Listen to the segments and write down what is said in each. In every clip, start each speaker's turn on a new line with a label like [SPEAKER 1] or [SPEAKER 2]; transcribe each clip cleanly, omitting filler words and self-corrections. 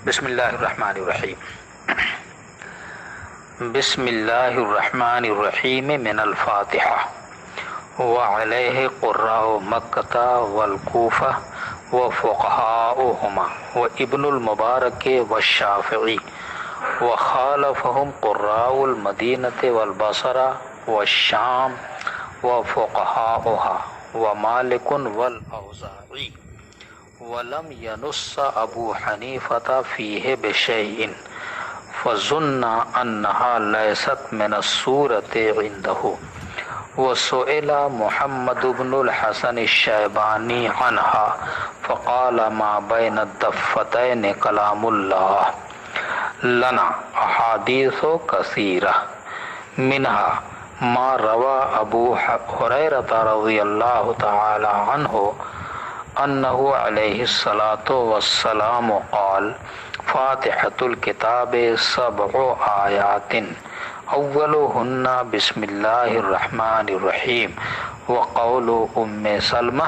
[SPEAKER 1] بسم اللہ الرحمن الرحیم. بسم اللہ الرحمن الرحیم من الفاتحہ وعلیہ قراء مکہ والکوفہ وفقہاؤہما وابن المبارک والشافعی وخالفہم قراء المدینہ والبصرہ والشام وفقہاؤہا ومالک والاوزاعی ولم ينص ابو حنیفۃ فیہ بشیء فظن انها لیست من السورة عنده وسئل محمد بن الحسن الشیبانی عنها فقال ما بین الضفتین کلام اللہ لنا احادیث کثیرہ منها ما روى ابو ہریرہ رضی اللہ تعالی عنہ انه علیہ الصلاۃ والسلام قال فاتحۃ الکتاب 7 آیات اولهن بسم اللہ الرحمن الرحیم وقول ام سلمہ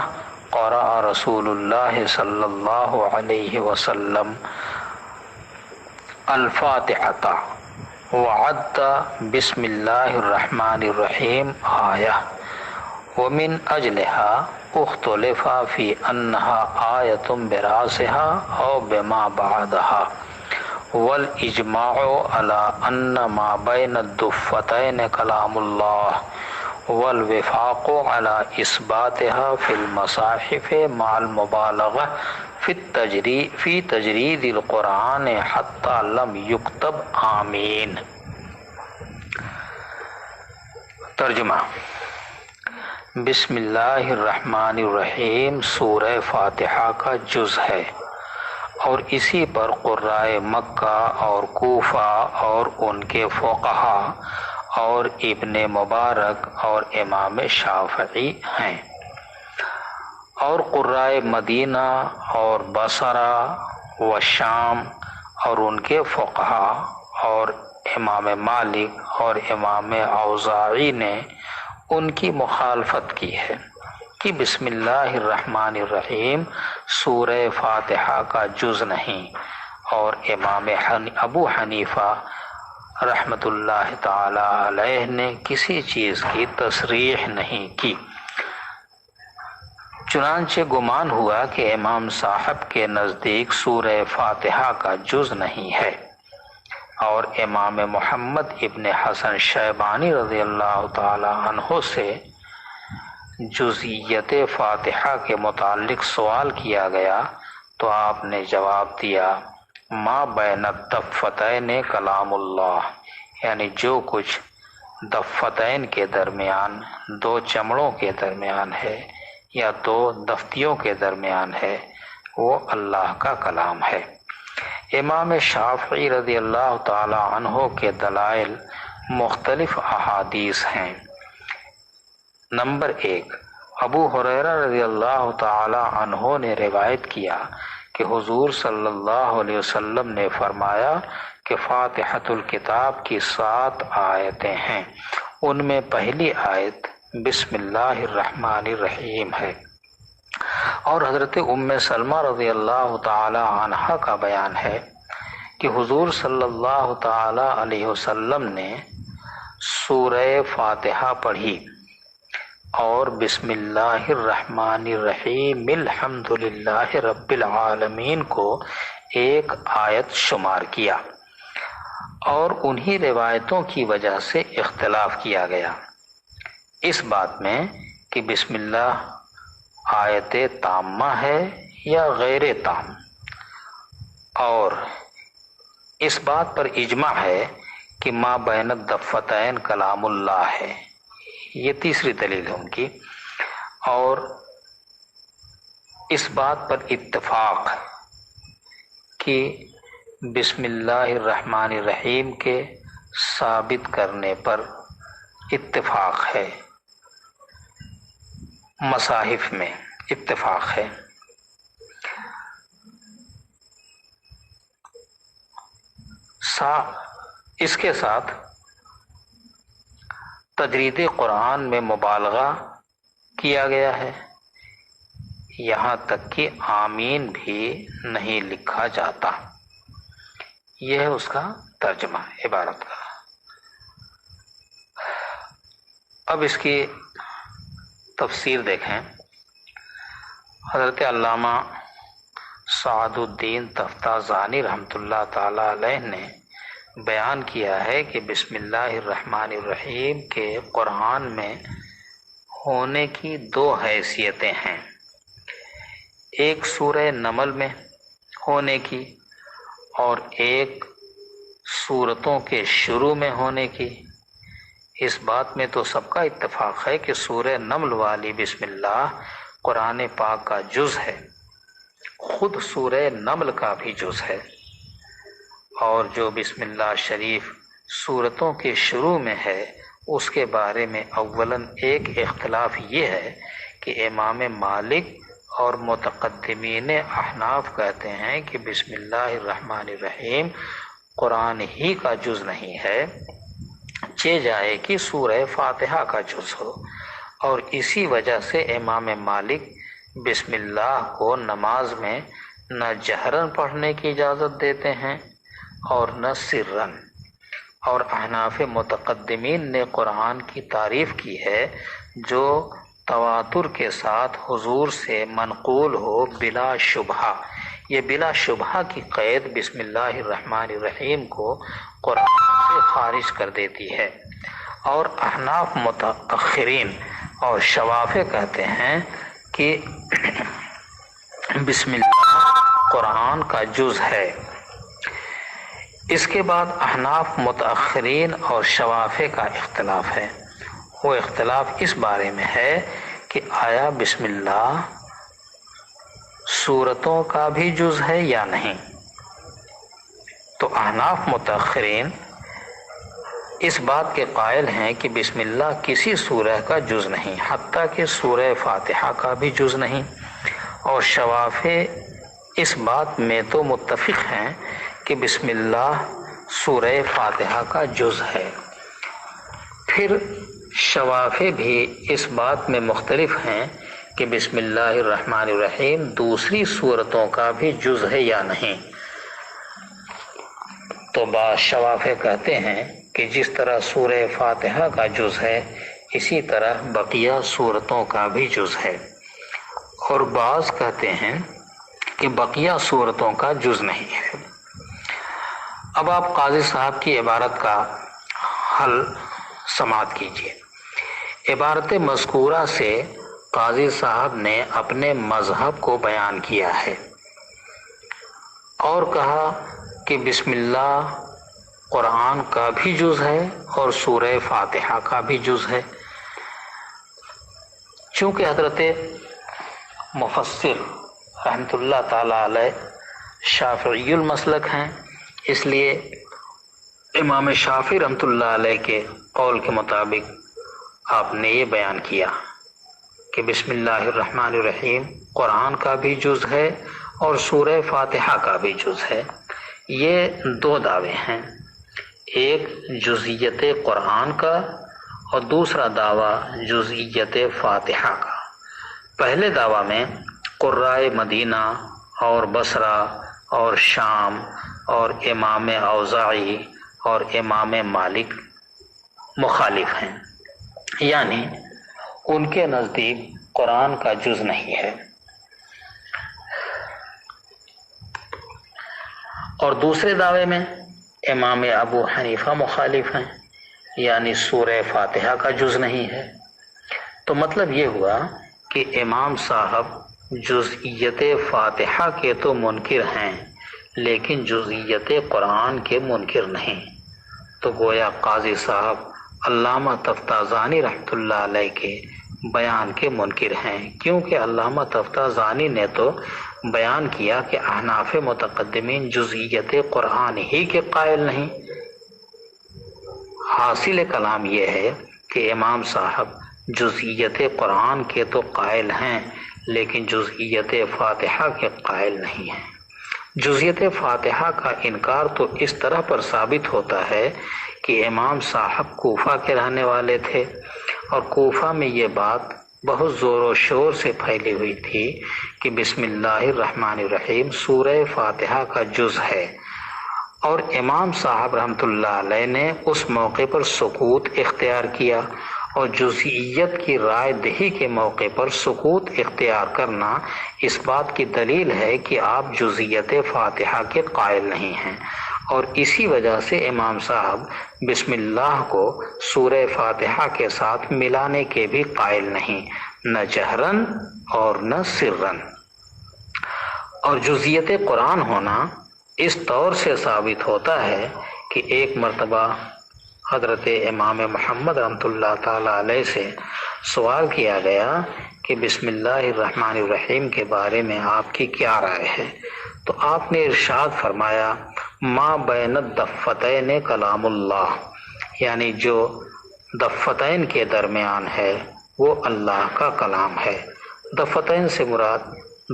[SPEAKER 1] قرأ رسول اللہ صلی اللہ علیہ وسلم الفاتحۃ وعد بسم اللہ الرحمن الرحیم آیہ ومن اجلها اختلف فی انها آیت براسها او بما بعدها والاجماع على ان ما بین الضفتین کلام اللہ والوفاق على اثباتها فی المصاحف مع المبالغہ فی تجرید القرآن حتی لم یکتب آمین. ترجمہ. بسم اللہ الرحمن الرحیم سورہ فاتحہ کا جز ہے اور اسی پر قرائے مکہ اور کوفہ اور ان کے فقہا اور ابن مبارک اور امام شافعی ہیں، اور قرائے مدینہ اور بصرہ و شام اور ان کے فقہا اور امام مالک اور امام اوزاعی نے ان کی مخالفت کی ہے کہ بسم اللہ الرحمن الرحیم سورہ فاتحہ کا جز نہیں، اور امام ابو حنیفہ رحمۃ اللہ تعالی علیہ نے کسی چیز کی تصریح نہیں کی. چنانچہ گمان ہوا کہ امام صاحب کے نزدیک سورہ فاتحہ کا جز نہیں ہے، اور امام محمد ابن حسن شیبانی رضی اللہ تعالی عنہ سے جزئیت فاتحہ کے متعلق سوال کیا گیا تو آپ نے جواب دیا ما بین الضفتین کلام اللہ، یعنی جو کچھ ضفتین کے درمیان، 2 چمڑوں کے درمیان ہے یا 2 دفتیوں کے درمیان ہے، وہ اللہ کا کلام ہے. امام شافعی رضی اللہ تعالی عنہ کے دلائل مختلف احادیث ہیں. نمبر 1، ابو ہریرہ رضی اللہ تعالی عنہ نے روایت کیا کہ حضور صلی اللہ علیہ وسلم نے فرمایا کہ فاتحۃ الکتاب کی 7 آیتیں ہیں، ان میں پہلی آیت بسم اللہ الرحمن الرحیم ہے. اور حضرت ام سلمہ رضی اللہ تعالی عنہا کا بیان ہے کہ حضور صلی اللہ تعالی علیہ وسلم نے سورہ فاتحہ پڑھی اور بسم اللہ الرحمن الرحیم الحمد للہ رب العالمین کو ایک آیت شمار کیا، اور انہی روایتوں کی وجہ سے اختلاف کیا گیا اس بات میں کہ بسم اللہ آیت تامہ ہے یا غیر تام، اور اس بات پر اجماع ہے کہ ما بین الضفتین کلام اللہ ہے. یہ تیسری دلیل ہے ان کی. اور اس بات پر اتفاق کہ بسم اللہ الرحمن الرحیم کے ثابت کرنے پر اتفاق ہے، مصاحف میں اتفاق ہے. اس کے ساتھ تجرید قرآن میں مبالغہ کیا گیا ہے، یہاں تک کہ آمین بھی نہیں لکھا جاتا. یہ ہے اس کا ترجمہ عبارت کا۔ اب اس کی تفسیر دیکھیں۔ حضرت علامہ سعد الدین تفتازانی رحمۃ اللہ تعالی علیہ نے بیان کیا ہے کہ بسم اللہ الرحمن الرحیم کے قرآن میں ہونے کی دو حیثیتیں ہیں، ایک سورہ نمل میں ہونے کی اور ایک سورتوں کے شروع میں ہونے کی۔ اس بات میں تو سب کا اتفاق ہے کہ سورہ نمل والی بسم اللہ قرآن پاک کا جز ہے، خود سورہ نمل کا بھی جز ہے، اور جو بسم اللہ شریف سورتوں کے شروع میں ہے اس کے بارے میں اولاً ایک اختلاف یہ ہے کہ امام مالک اور متقدمین احناف کہتے ہیں کہ بسم اللہ الرحمن الرحیم قرآن ہی کا جز نہیں ہے، چہ جائے کہ سورہ فاتحہ کا جز ہو، اور اسی وجہ سے امام مالک بسم اللہ کو نماز میں نہ جہرن پڑھنے کی اجازت دیتے ہیں اور نہ سرن، اور احناف متقدمین نے قرآن کی تعریف کی ہے جو تواتر کے ساتھ حضور سے منقول ہو بلا شبہ۔ یہ بلا شبہ کی قید بسم اللہ الرحمن الرحیم کو قرآن سے خارج کر دیتی ہے، اور احناف متأخرین اور شوافع کہتے ہیں کہ بسم اللہ قرآن کا جز ہے۔ اس کے بعد احناف متأخرین اور شوافع کا اختلاف ہے، وہ اختلاف اس بارے میں ہے کہ آیا بسم اللہ سورتوں کا بھی جز ہے یا نہیں۔ تو احناف متأخرین اس بات کے قائل ہیں کہ بسم اللہ کسی سورہ کا جز نہیں، حتیٰ کہ سورہ فاتحہ کا بھی جز نہیں، اور شوافع اس بات میں تو متفق ہیں کہ بسم اللہ سورہ فاتحہ کا جز ہے۔ پھر شوافع بھی اس بات میں مختلف ہیں کہ بسم اللہ الرحمن الرحیم دوسری سورتوں کا بھی جز ہے یا نہیں۔ تو بعض شوافع کہتے ہیں کہ جس طرح سورہ فاتحہ کا جز ہے اسی طرح بقیہ سورتوں کا بھی جز ہے، اور بعض کہتے ہیں کہ بقیہ سورتوں کا جز نہیں ہے۔ اب آپ قاضی صاحب کی عبارت کا حل سماعت کیجیے۔ عبارت مذکورہ سے قاضی صاحب نے اپنے مذہب کو بیان کیا ہے اور کہا کہ بسم اللہ قرآن کا بھی جز ہے اور سورہ فاتحہ کا بھی جز ہے۔ چونکہ حضرت مفسر رحمۃ اللہ تعالی علیہ شافعی المسلک ہیں، اس لیے امام شافعی رحمۃ اللہ علیہ کے قول کے مطابق آپ نے یہ بیان کیا کہ بسم اللہ الرحمن الرحیم قرآن کا بھی جز ہے اور سورہ فاتحہ کا بھی جز ہے۔ یہ دو دعوے ہیں، ایک جزئیت قرآن کا اور دوسرا دعویٰ جزئیت فاتحہ کا۔ پہلے دعویٰ میں قرائے مدینہ اور بصرہ اور شام اور امام اوزاعی اور امام مالک مخالف ہیں، یعنی ان کے نزدیک قرآن کا جز نہیں ہے، اور دوسرے دعوے میں امام ابو حنیفہ مخالف ہیں، یعنی سورہ فاتحہ کا جز نہیں ہے۔ تو مطلب یہ ہوا کہ امام صاحب جزئیت فاتحہ کے تو منکر ہیں لیکن جزئیت قرآن کے منکر نہیں۔ تو گویا قاضی صاحب علامہ تفتازانی رحمۃ اللہ علیہ کے بیان کے منکر ہیں، کیونکہ علامہ تفتازانی نے تو بیان کیا کہ احناف متقدمین جزئیت قرآن ہی کے قائل نہیں۔ حاصل کلام یہ ہے کہ امام صاحب جزئیت قرآن کے تو قائل ہیں لیکن جزئیت فاتحہ کے قائل نہیں ہیں۔ جزئیت فاتحہ کا انکار تو اس طرح پر ثابت ہوتا ہے کہ امام صاحب کوفہ کے رہنے والے تھے، اور کوفہ میں یہ بات بہت زور و شور سے پھیلی ہوئی تھی کہ بسم اللہ الرحمن الرحیم سورہ فاتحہ کا جز ہے، اور امام صاحب رحمۃ اللہ علیہ نے اس موقع پر سکوت اختیار کیا، اور جزئیت کی رائے دہی کے موقع پر سکوت اختیار کرنا اس بات کی دلیل ہے کہ آپ جزئیت فاتحہ کے قائل نہیں ہیں، اور اسی وجہ سے امام صاحب بسم اللہ کو سورہ فاتحہ کے ساتھ ملانے کے بھی قائل نہیں، نہ جہرن اور نہ سرن۔ اور جزئیت قرآن ہونا اس طور سے ثابت ہوتا ہے کہ ایک مرتبہ حضرت امام محمد رحمۃ اللہ تعالی علیہ سے سوال کیا گیا کہ بسم اللہ الرحمن الرحیم کے بارے میں آپ کی کیا رائے ہے، تو آپ نے ارشاد فرمایا ما بین الدفتین کلام اللہ، یعنی جو دفتین کے درمیان ہے وہ اللہ کا کلام ہے۔ دفتین سے مراد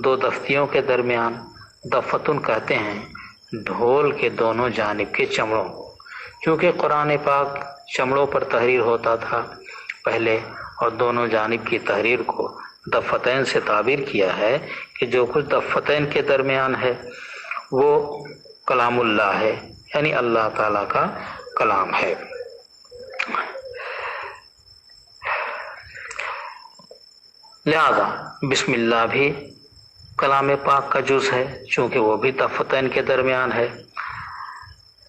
[SPEAKER 1] دو دفتیوں کے درمیان، دفتن کہتے ہیں ڈھول کے دونوں جانب کے چمڑوں، کیونکہ قرآن پاک چمڑوں پر تحریر ہوتا تھا پہلے، اور دونوں جانب کی تحریر کو دفتین سے تعبیر کیا ہے کہ جو کچھ دفتین کے درمیان ہے وہ کلام اللہ ہے، یعنی اللہ تعالیٰ کا کلام ہے۔ لہذا بسم اللہ بھی کلام پاک کا جز ہے، چونکہ وہ بھی دفتین کے درمیان ہے۔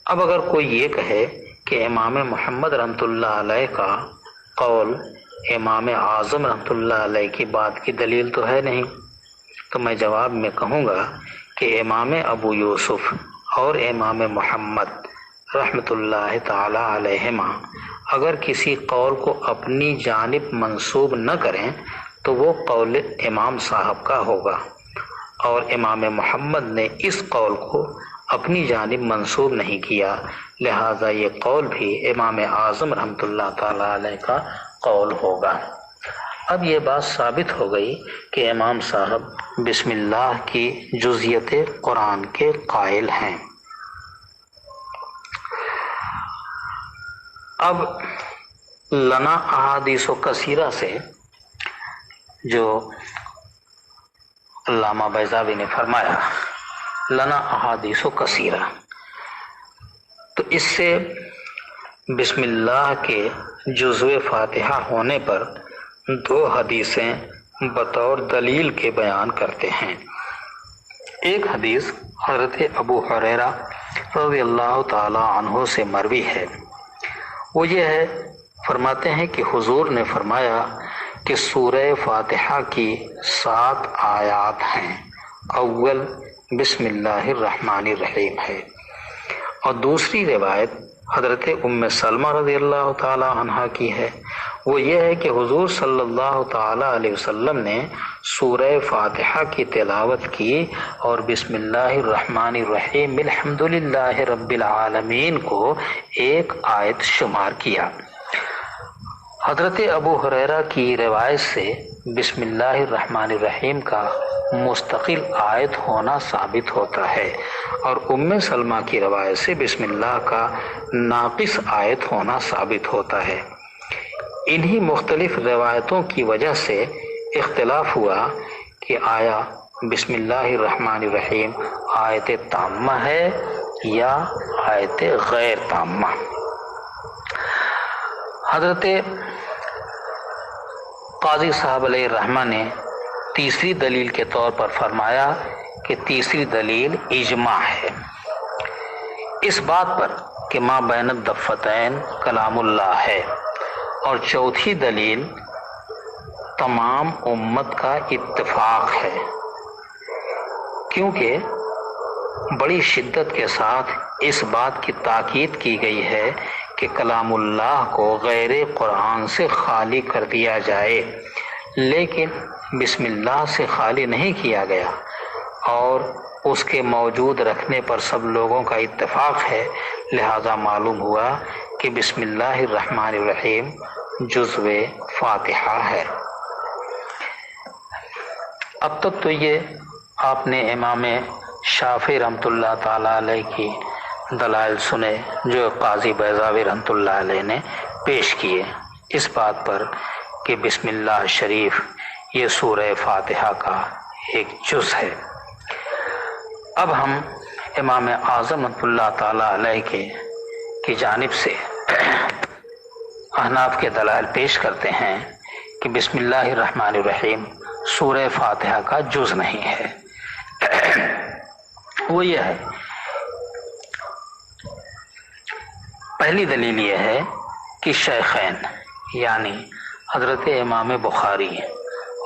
[SPEAKER 1] اب اگر کوئی یہ کہے کہ امام محمد رحمۃ اللہ علیہ کا قول امام اعظم رحمۃ اللہ علیہ کی بات کی دلیل تو ہے نہیں، تو میں جواب میں کہوں گا کہ امام ابو یوسف اور امام محمد رحمۃ اللہ تعالی علیہما اگر کسی قول کو اپنی جانب منسوب نہ کریں تو وہ قول امام صاحب کا ہوگا، اور امام محمد نے اس قول کو اپنی جانب منسوب نہیں کیا، لہذا یہ قول بھی امام اعظم رحمۃ اللہ تعالی علیہ کا قول ہوگا۔ اب یہ بات ثابت ہو گئی کہ امام صاحب بسم اللہ کی جزئیت قرآن کے قائل ہیں۔ اب لنا احادیث کثیرہ سے جو علامہ بیضاوی نے فرمایا لنا احادیث کثیرہ، تو اس سے بسم اللہ کے جزو فاتحہ ہونے پر دو حدیثیں بطور دلیل کے بیان کرتے ہیں۔ ایک حدیث حضرت ابو ہریرہ رضی اللہ تعالی عنہ سے مروی ہے، وہ یہ ہے، فرماتے ہیں کہ حضور نے فرمایا کہ سورہ فاتحہ کی 7 آیات ہیں، اول بسم اللہ الرحمن الرحیم ہے، اور دوسری روایت حضرت ام سلمہ رضی اللہ تعالی عنہ کی ہے، وہ یہ ہے کہ حضور صلی اللہ تعالی علیہ وسلم نے سورہ فاتحہ کی تلاوت کی اور بسم اللہ الرحمن الرحیم الحمدللہ رب العالمین کو ایک آیت شمار کیا۔ حضرت ابو ہریرہ کی روایت سے بسم اللہ الرحمن الرحیم کا مستقل آیت ہونا ثابت ہوتا ہے، اور ام سلمہ کی روایت سے بسم اللہ کا ناقص آیت ہونا ثابت ہوتا ہے۔ انہی مختلف روایتوں کی وجہ سے اختلاف ہوا کہ آیا بسم اللہ الرحمن الرحیم آیت تامہ ہے یا آیت غیر تامہ۔ حضرت قاضی صاحب علیہ الرحمہ نے تیسری دلیل کے طور پر فرمایا کہ تیسری دلیل اجماع ہے اس بات پر کہ ما بین الدفتین کلام اللہ ہے، اور چوتھی دلیل تمام امت کا اتفاق ہے، کیونکہ بڑی شدت کے ساتھ اس بات کی تاکید کی گئی ہے کہ کلام اللہ کو غیر قرآن سے خالی کر دیا جائے، لیکن بسم اللہ سے خالی نہیں کیا گیا، اور اس کے موجود رکھنے پر سب لوگوں کا اتفاق ہے، لہذا معلوم ہوا کہ بسم اللہ الرحمن الرحیم جزو فاتحہ ہے۔ اب تک تو یہ آپ نے امام شافعی رحمۃ اللہ تعالی علیہ کی دلائل سنے جو قاضی بیضاوی رحمۃ اللہ علیہ نے پیش کیے اس بات پر کہ بسم اللہ شریف یہ سورہ فاتحہ کا ایک جز ہے۔ اب ہم امام اعظم رحمۃ اللہ تعالی علیہ کی جانب سے احناف کے دلائل پیش کرتے ہیں کہ بسم اللہ الرحمن الرحیم سورہ فاتحہ کا جز نہیں ہے۔ وہ یہ ہے، پہلی دلیل یہ ہے کہ شیخین یعنی حضرت امام بخاری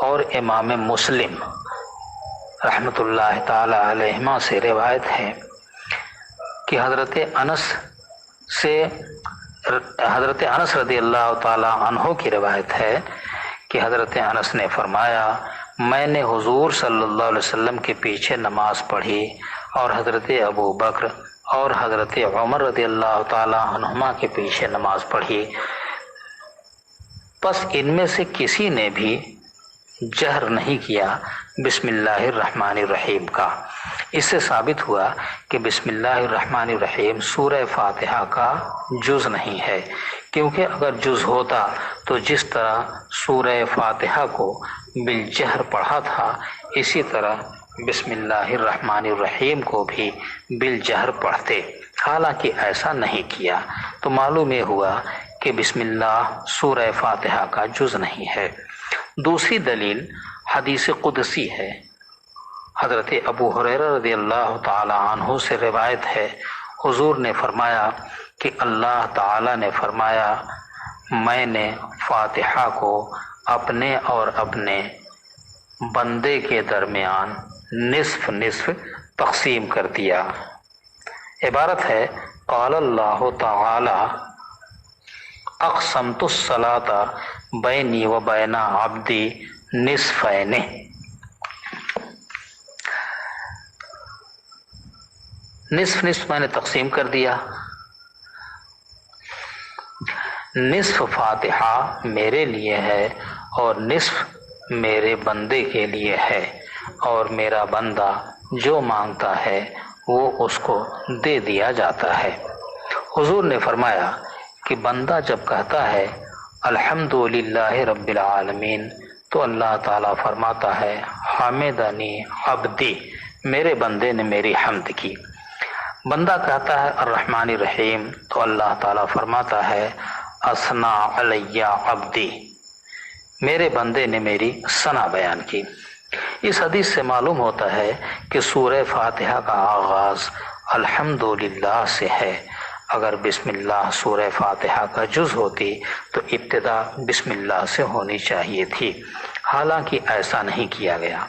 [SPEAKER 1] اور امام مسلم رحمۃ اللہ تعالی علیہما سے روایت ہے کہ حضرت انس رضی اللہ تعالی عنہ کی روایت ہے کہ حضرت انس نے فرمایا میں نے حضور صلی اللہ علیہ وسلم کے پیچھے نماز پڑھی اور حضرت ابو بکر اور حضرت عمر رضی اللہ تعالی عنہما کے پیچھے نماز پڑھی، پس ان میں سے کسی نے بھی جہر نہیں کیا بسم اللہ الرحمن الرحیم کا۔ اس سے ثابت ہوا کہ بسم اللہ الرحمن الرحیم سورہ فاتحہ کا جز نہیں ہے، کیونکہ اگر جز ہوتا تو جس طرح سورہ فاتحہ کو بالجہر پڑھا تھا اسی طرح بسم اللہ الرحمن الرحیم کو بھی بالجہر پڑھتے، حالانکہ ایسا نہیں کیا، تو معلوم یہ ہوا کہ بسم اللہ سورہ فاتحہ کا جز نہیں ہے۔ دوسری دلیل حدیث قدسی ہے، حضرت ابو ہریرہ رضی اللہ تعالی عنہ سے روایت ہے، حضور نے فرمایا کہ اللہ تعالی نے فرمایا میں نے فاتحہ کو اپنے اور اپنے بندے کے درمیان نصف نصف تقسیم کر دیا۔ عبارت ہے قال اللہ تعالی اقسمت الصلاۃ بینی و بین عبدی نصفین، نصف نصف میں نے تقسیم کر دیا، نصف فاتحہ میرے لیے ہے اور نصف میرے بندے کے لیے ہے، اور میرا بندہ جو مانگتا ہے وہ اس کو دے دیا جاتا ہے۔ حضور نے فرمایا کہ بندہ جب کہتا ہے الحمدللہ رب العالمین تو اللہ تعالیٰ فرماتا ہے حمدنی عبدی، میرے بندے نے میری حمد کی۔ بندہ کہتا ہے الرحمن الرحیم تو اللہ تعالیٰ فرماتا ہے اثنا علی عبدی، میرے بندے نے میری ثنا بیان کی۔ اس حدیث سے معلوم ہوتا ہے کہ سورہ فاتحہ کا آغاز الحمدللہ سے ہے۔ اگر بسم اللہ سورہ فاتحہ کا جز ہوتی تو ابتدا بسم اللہ سے ہونی چاہیے تھی، حالانکہ ایسا نہیں کیا گیا۔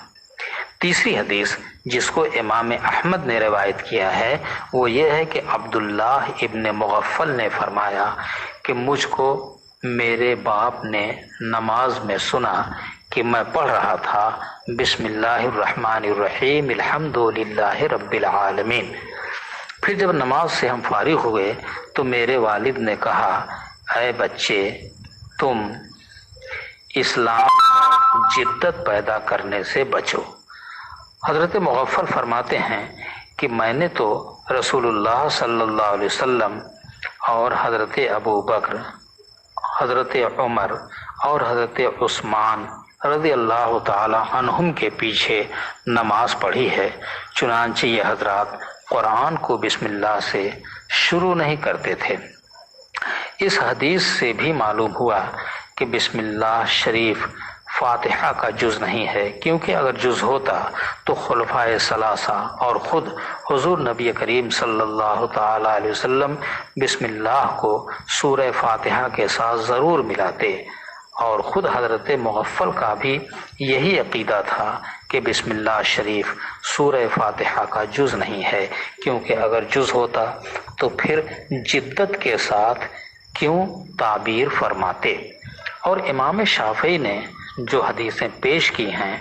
[SPEAKER 1] تیسری حدیث جس کو امام احمد نے روایت کیا ہے وہ یہ ہے کہ عبداللہ ابن مغفل نے فرمایا کہ مجھ کو میرے باپ نے نماز میں سنا کہ میں پڑھ رہا تھا بسم اللہ الرحمن الرحیم الحمدللہ رب العالمین۔ پھر جب نماز سے ہم فارغ ہوئے تو میرے والد نے کہا اے بچے تم اسلام میں جدت پیدا کرنے سے بچو۔ حضرت مغفل فرماتے ہیں کہ میں نے تو رسول اللہ صلی اللہ علیہ وسلم اور حضرت ابو بکر، حضرت عمر اور حضرت عثمان رضی اللہ تعالی عنہم کے پیچھے نماز پڑھی ہے، چنانچہ یہ حضرات قرآن کو بسم اللہ سے شروع نہیں کرتے تھے۔ اس حدیث سے بھی معلوم ہوا کہ بسم اللہ شریف فاتحہ کا جز نہیں ہے، کیونکہ اگر جز ہوتا تو خلفائے ثلاثہ اور خود حضور نبی کریم صلی اللہ تعالی علیہ وسلم بسم اللہ کو سورہ فاتحہ کے ساتھ ضرور ملاتے، اور خود حضرت مغفل کا بھی یہی عقیدہ تھا کہ بسم اللہ شریف سورہ فاتحہ کا جز نہیں ہے، کیونکہ اگر جز ہوتا تو پھر جدت کے ساتھ کیوں تعبیر فرماتے۔ اور امام شافعی نے جو حدیثیں پیش کی ہیں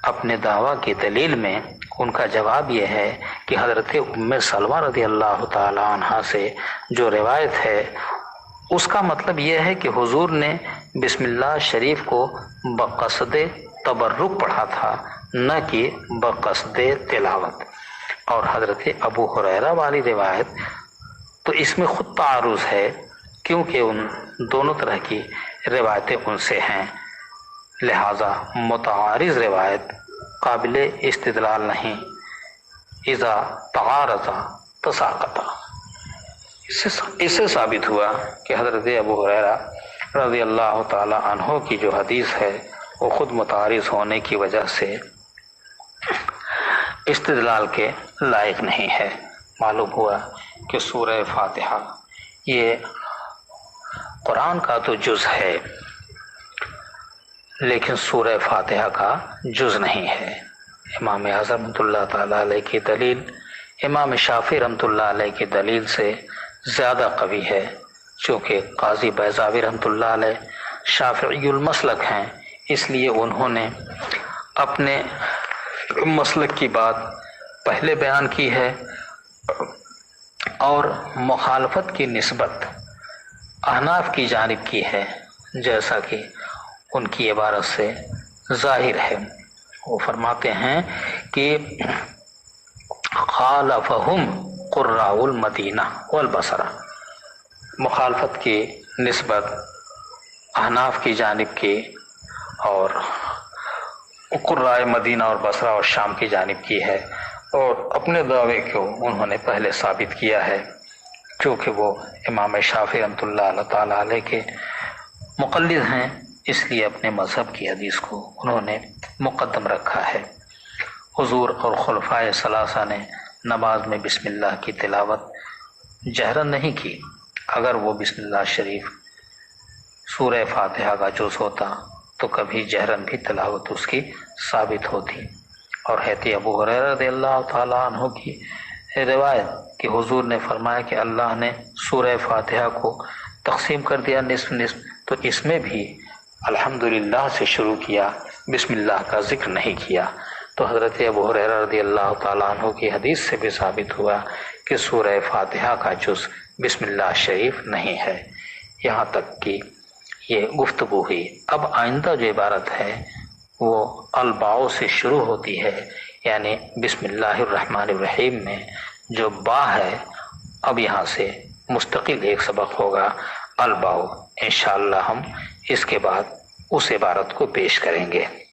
[SPEAKER 1] اپنے دعویٰ کی دلیل میں، ان کا جواب یہ ہے کہ حضرت ام سلمہ رضی اللہ تعالی عنہا سے جو روایت ہے اس کا مطلب یہ ہے کہ حضور نے بسم اللہ شریف کو بقصد تبرک پڑھا تھا، نہ کہ بقصد تلاوت۔ اور حضرت ابو ہریرہ والی روایت تو اس میں خود تعارض ہے، کیونکہ ان دونوں طرح کی روایتیں ان سے ہیں، لہذا متعارض روایت قابل استدلال نہیں، اذا تعارضا تساقطا۔ اس سے ثابت ہوا کہ حضرت ابو ہریرہ رضی اللہ تعالی عنہ کی جو حدیث ہے وہ خود متعارض ہونے کی وجہ سے استدلال کے لائق نہیں ہے۔ معلوم ہوا کہ سورہ فاتحہ یہ قرآن کا تو جز ہے لیکن سورہ فاتحہ کا جز نہیں ہے۔ امام اعظم رحمۃ اللہ تعالی علیہ کی دلیل امام شافعی رحمۃ اللہ علیہ کی دلیل سے زیادہ قوی ہے، چونکہ قاضی بیضاوی رحمۃ اللہ علیہ شافعی المسلک ہیں، اس لیے انہوں نے اپنے مسلک کی بات پہلے بیان کی ہے اور مخالفت کی نسبت احناف کی جانب کی ہے، جیسا کہ ان کی عبارت سے ظاہر ہے۔ وہ فرماتے ہیں کہ خالفہم قراء المدینہ والبصرہ، مخالفت کی نسبت احناف کی جانب کی اور قراء مدینہ اور بصرہ اور شام کی جانب کی ہے، اور اپنے دعوے کو انہوں نے پہلے ثابت کیا ہے، کیونکہ وہ امام شافعی رحمۃ اللہ تعالی علیہ کے مقلد ہیں، اس لیے اپنے مذہب کی حدیث کو انہوں نے مقدم رکھا ہے۔ حضور اور خلفائے ثلاثہ نے نماز میں بسم اللہ کی تلاوت جہرن نہیں کی۔ اگر وہ بسم اللہ شریف سورہ فاتحہ کا جز ہوتا تو کبھی جہرن بھی تلاوت اس کی ثابت ہوتی۔ اور حضرت ابو ہریرہ رضی اللہ تعالیٰ عنہ کی روایت کہ حضور نے فرمایا کہ اللہ نے سورہ فاتحہ کو تقسیم کر دیا نصف نصف، تو اس میں بھی الحمدللہ سے شروع کیا، بسم اللہ کا ذکر نہیں کیا۔ تو حضرت ابو ہریرہ رضی اللہ تعالیٰ عنہ کی حدیث سے بھی ثابت ہوا کہ سورہ فاتحہ کا جز بسم اللہ شریف نہیں ہے۔ یہاں تک کہ یہ گفتگو ہوئی۔ اب آئندہ جو عبارت ہے وہ الباؤ سے شروع ہوتی ہے، یعنی بسم اللہ الرحمن الرحیم میں جو با ہے، اب یہاں سے مستقل ایک سبق ہوگا الباؤ۔ انشاءاللہ ہم اس کے بعد اس عبارت کو پیش کریں گے۔